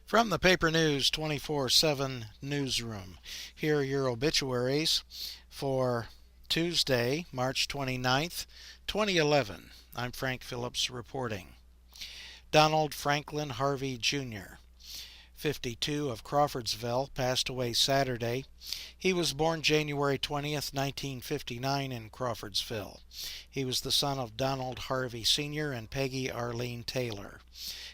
From the Paper News 24/7 newsroom, here are your obituaries for Tuesday, March 29th, 2011. I'm Frank Phillips reporting. Donald Franklin Harvey Jr., 52, of Crawfordsville, passed away Saturday. He was born January 20th, 1959 in Crawfordsville. He was the son of Donald Harvey Sr. and Peggy Arlene Taylor.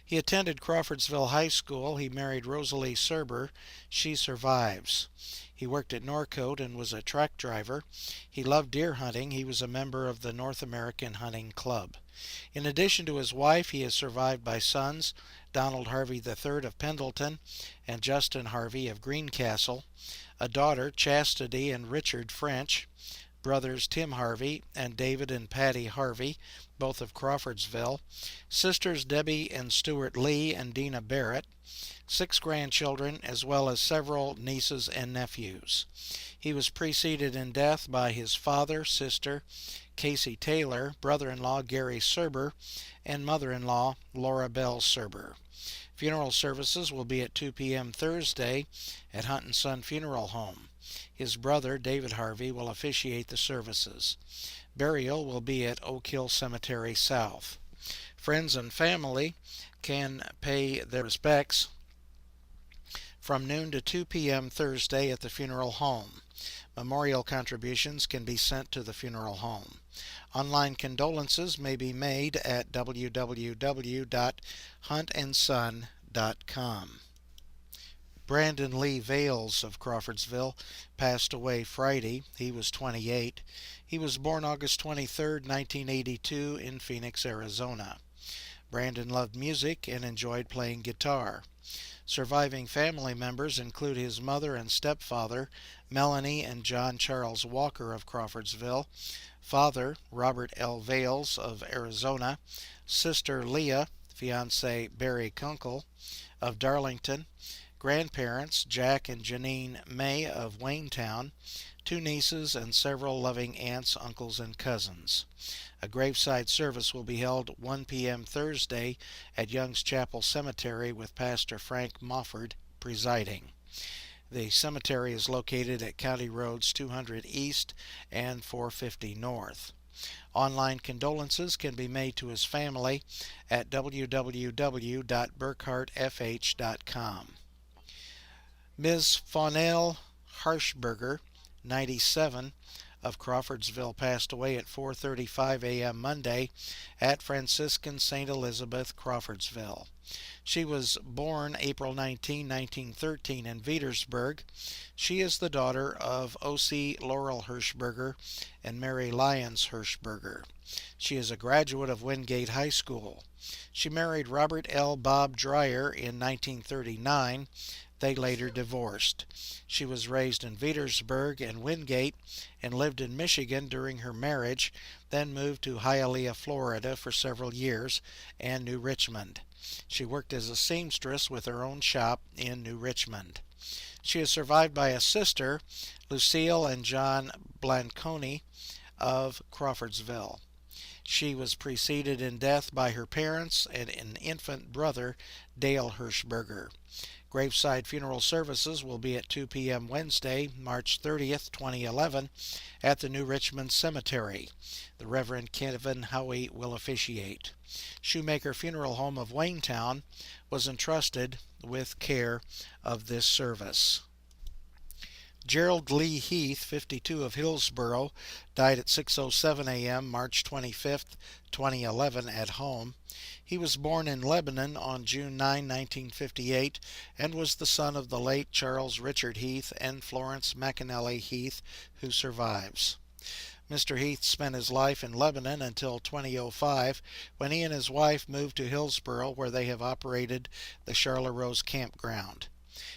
He attended Crawfordsville High School. He married Rosalie Serber. She survives. He worked at Norcote and was a truck driver. He loved deer hunting. He was a member of the North American Hunting Club. In addition to his wife, he is survived by sons, Donald Harvey III of Pendleton and Justin Harvey of Greencastle, a daughter, Chastity and Richard French, brothers Tim Harvey and David and Patty Harvey, both of Crawfordsville, sisters Debbie and Stuart Lee and Dina Barrett, 6 grandchildren, as well as several nieces and nephews. He was preceded in death by his father, sister, Casey Taylor, brother-in-law Gary Serber, and mother-in-law Laura Bell Serber. Funeral services will be at 2 p.m. Thursday at Hunt and Son Funeral Home. His brother, David Harvey, will officiate the services. Burial will be at Oak Hill Cemetery South. Friends and family can pay their respects from noon to 2 p.m. Thursday at the funeral home. Memorial contributions can be sent to the funeral home. Online condolences may be made at www.huntandson.com. Brandon Lee Vales of Crawfordsville passed away Friday. He was 28. He was born August 23, 1982 in Phoenix, Arizona. Brandon loved music and enjoyed playing guitar. Surviving family members include his mother and stepfather, Melanie and John Charles Walker of Crawfordsville, father, Robert L. Vales of Arizona, sister Leah, fiance Barry Kunkel of Darlington, grandparents, Jack and Janine May of Waynetown, 2 nieces, and several loving aunts, uncles, and cousins. A graveside service will be held 1 p.m. Thursday at Young's Chapel Cemetery with Pastor Frank Mofford presiding. The cemetery is located at County Roads 200 East and 450 North. Online condolences can be made to his family at www.burkhartfh.com. Ms. Fawnell Harshberger, 97, of Crawfordsville, passed away at 4:35 a.m. Monday at Franciscan St. Elizabeth, Crawfordsville. She was born April 19, 1913 in Veedersburg. She is the daughter of O.C. Laurel Hirschberger and Mary Lyons Hirschberger. She is a graduate of Wingate High School. She married Robert L. Bob Dreyer in 1939. They later divorced. She was raised in Veedersburg and Wingate and lived in Michigan during her marriage, then moved to Hialeah, Florida for several years and New Richmond. She worked as a seamstress with her own shop in New Richmond. She is survived by a sister, Lucille and John Blanconi of Crawfordsville. She was preceded in death by her parents and an infant brother, Dale Hirschberger. Graveside funeral services will be at 2 p.m. Wednesday, March 30th, 2011, at the New Richmond Cemetery. The Reverend Kevin Howie will officiate. Shoemaker Funeral Home of Waynetown was entrusted with care of this service. Gerald Lee Heath, 52, of Hillsboro, died at 6:07 a.m. March 25, 2011, at home. He was born in Lebanon on June 9, 1958, and was the son of the late Charles Richard Heath and Florence McAnally Heath, who survives. Mr. Heath spent his life in Lebanon until 2005, when he and his wife moved to Hillsboro, where they have operated the Charla Rose Campground.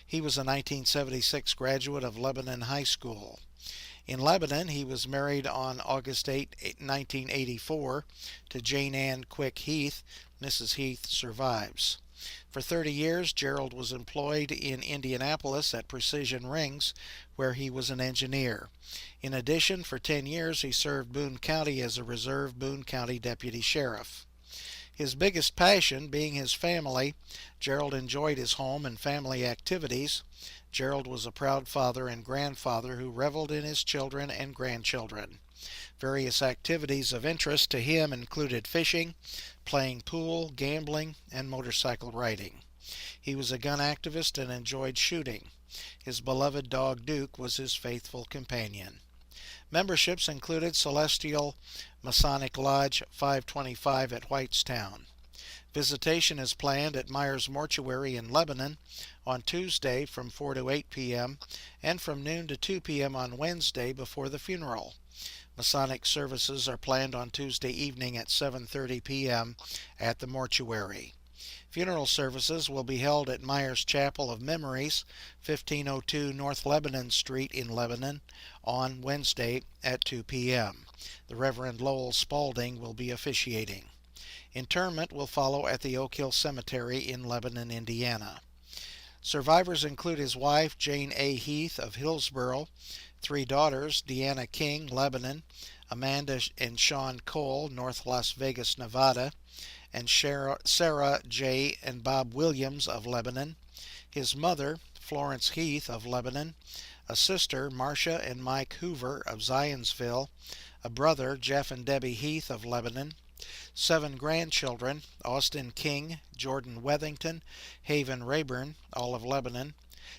He was a 1976 graduate of Lebanon High School. In Lebanon, he was married on August 8, 1984, to Jane Ann Quick Heath. Mrs. Heath survives. For 30 years, Gerald was employed in Indianapolis at Precision Rings, where he was an engineer. In addition, for 10 years, he served Boone County as a reserve Boone County deputy sheriff. His biggest passion being his family, Gerald enjoyed his home and family activities. Gerald was a proud father and grandfather who reveled in his children and grandchildren. Various activities of interest to him included fishing, playing pool, gambling, and motorcycle riding. He was a gun activist and enjoyed shooting. His beloved dog Duke was his faithful companion. Memberships included Celestial Masonic Lodge 525 at Whitestown. Visitation is planned at Myers Mortuary in Lebanon on Tuesday from 4 to 8 p.m. and from noon to 2 p.m. on Wednesday before the funeral. Masonic services are planned on Tuesday evening at 7:30 p.m. at the mortuary. Funeral services will be held at Myers Chapel of Memories, 1502 North Lebanon Street in Lebanon, on Wednesday at 2 p.m. The Reverend Lowell Spaulding will be officiating. Interment will follow at the Oak Hill Cemetery in Lebanon, Indiana. Survivors include his wife, Jane A. Heath of Hillsboro, three daughters, Deanna King, Lebanon, Amanda and Sean Cole, North Las Vegas, Nevada, and Sarah J. and Bob Williams of Lebanon, his mother, Florence Heath of Lebanon, a sister, Marcia and Mike Hoover of Zionsville, a brother, Jeff and Debbie Heath of Lebanon, 7 grandchildren, Austin King, Jordan Wethington, Haven Rayburn, all of Lebanon,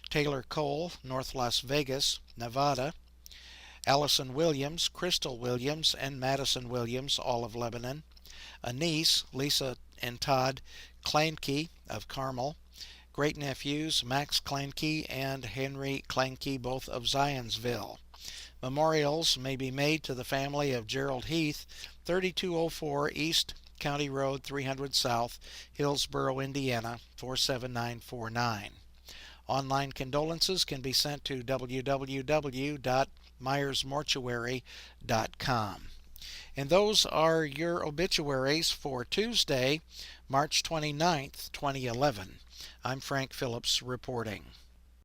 Taylor Cole, North Las Vegas, Nevada, Allison Williams, Crystal Williams, and Madison Williams, all of Lebanon, a niece, Lisa and Todd Kleinke of Carmel, great-nephews, Max Kleinke and Henry Kleinke, both of Zionsville. Memorials may be made to the family of Gerald Heath, 3204 East County Road 300 South, Hillsboro, Indiana, 47949. Online condolences can be sent to www.myersmortuary.com. And those are your obituaries for Tuesday, March 29th, 2011. I'm Frank Phillips reporting.